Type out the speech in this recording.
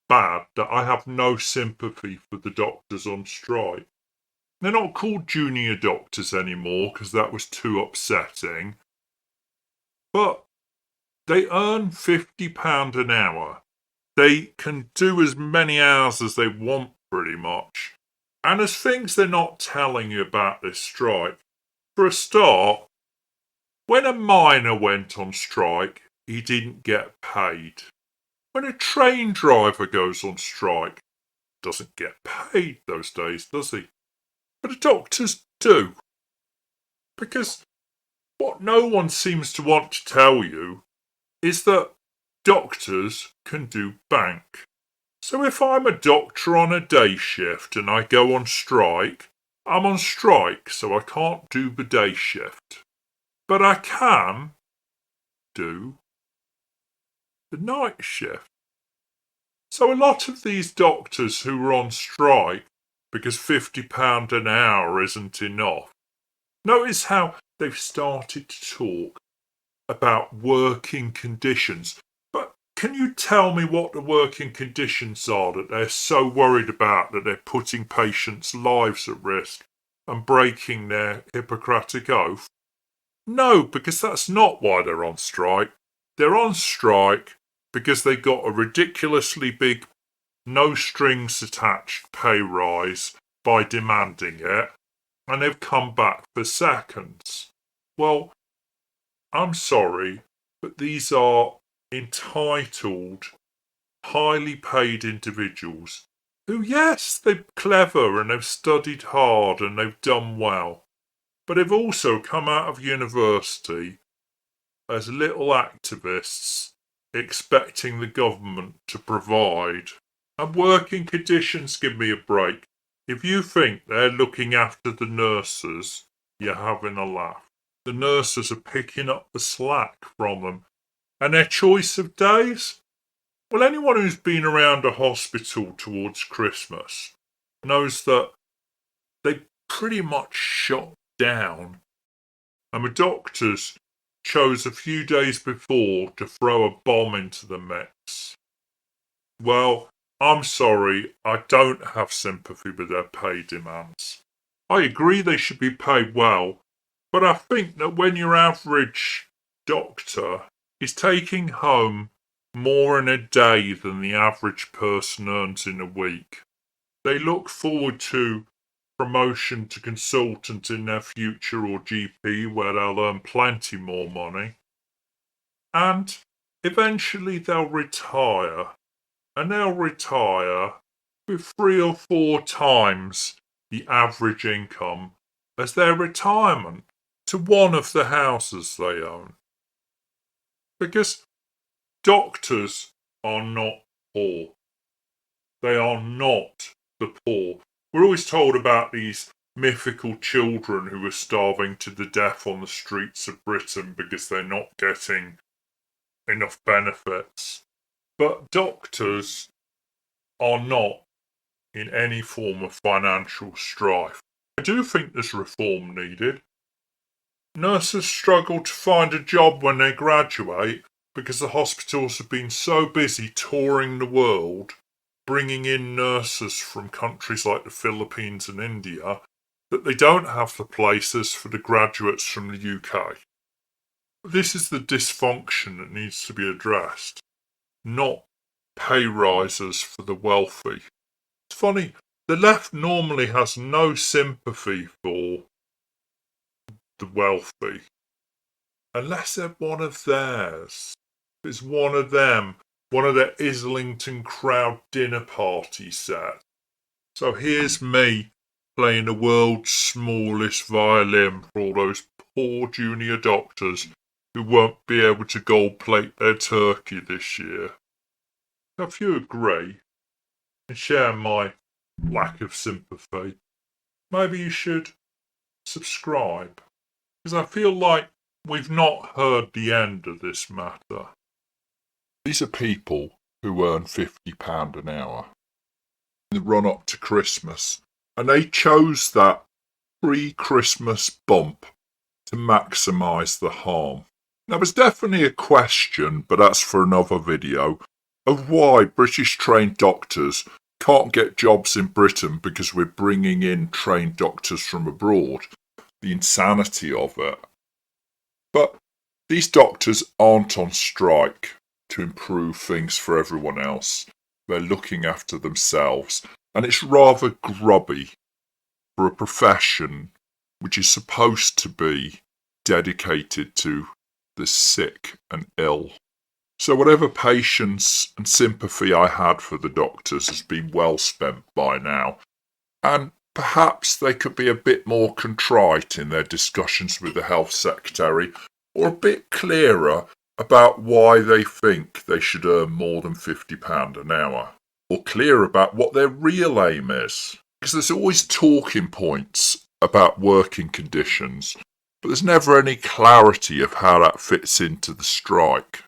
bad that I have no sympathy for the doctors on strike. They're not called junior doctors anymore because that was too upsetting. But they earn £50 an hour. They can do as many hours as they want, pretty much. And there's things they're not telling you about this strike. For a start, when a miner went on strike, he didn't get paid. When a train driver goes on strike, doesn't get paid those days, does he? But the doctors do. Because what no one seems to want to tell you is that doctors can do bank. So if I'm a doctor on a day shift and I go on strike, I'm on strike, so I can't do the day shift. But I can do the night shift. So a lot of these doctors who are on strike because £50 an hour isn't enough, notice how they've started to talk about working conditions. But can you tell me what the working conditions are that they're so worried about that they're putting patients' lives at risk and breaking their Hippocratic oath? No, because that's not why they're on strike. They're on strike because they got a ridiculously big, no strings attached pay rise by demanding it, and they've come back for seconds. Well, I'm sorry, but these are entitled, highly paid individuals who, yes, they're clever and they've studied hard and they've done well, but they've also come out of university as little activists expecting the government to provide. And working conditions, give me a break. If you think they're looking after the nurses, you're having a laugh. The nurses are picking up the slack from them. And their choice of days? Well, anyone who's been around a hospital towards Christmas knows that they pretty much shut down. And the doctors chose a few days before to throw a bomb into the mix. Well, I'm sorry, I don't have sympathy with their pay demands. I agree they should be paid well, but I think that when your average doctor is taking home more in a day than the average person earns in a week, they look forward to promotion to consultant in their future or GP where they'll earn plenty more money. And eventually they'll retire. And they'll retire with 3 or 4 times the average income as their retirement to one of the houses they own. Because doctors are not poor. They are not the poor. We're always told about these mythical children who are starving to the death on the streets of Britain because they're not getting enough benefits. But doctors are not in any form of financial strife. I do think there's reform needed. Nurses struggle to find a job when they graduate because the hospitals have been so busy touring the world, bringing in nurses from countries like the Philippines and India, that they don't have the places for the graduates from the UK. This is the dysfunction that needs to be addressed, not pay rises for the wealthy. It's funny, the left normally has no sympathy for the wealthy, unless they're one of theirs. If it's one of them, one of their Islington crowd dinner party set. So here's me playing the world's smallest violin for all those poor junior doctors who won't be able to gold plate their turkey this year. If you agree and share my lack of sympathy, maybe you should subscribe, because I feel like we've not heard the end of this matter. These are people who earn £50 an hour in the run up to Christmas, and they chose that pre-Christmas bump to maximise the harm. Now, there's definitely a question, but that's for another video. of why British trained doctors can't get jobs in Britain because we're bringing in trained doctors from abroad. The insanity of it. But these doctors aren't on strike to improve things for everyone else. They're looking after themselves. And it's rather grubby for a profession which is supposed to be dedicated to the sick and ill. So whatever patience and sympathy I had for the doctors has been well spent by now. And perhaps they could be a bit more contrite in their discussions with the Health Secretary, or a bit clearer about why they think they should earn more than £50 an hour, or clear about what their real aim is. Because there's always talking points about working conditions, but there's never any clarity of how that fits into the strike.